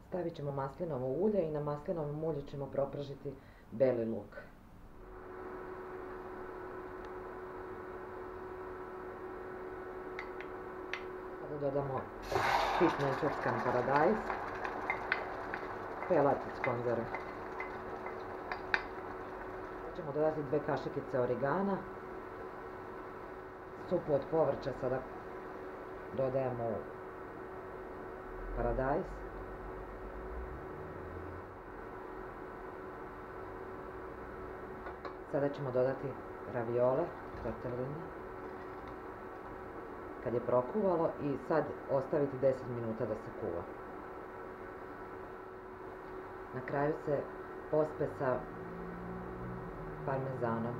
Stavit ćemo maslinovo ulje i na maslinovom ulju ćemo propržiti beli luk. Sada dodamo sitno iseckan paradajz, pelatić konzerve. Sada ćemo dodati 2 kašikice origana, supu od povrća sada dodajemo u paradajz. Sada ćemo dodati raviole, tortelline, kad je prokuvalo, i sad ostaviti 10 minuta da se kuva. Na kraju se pospe sa parmezanom.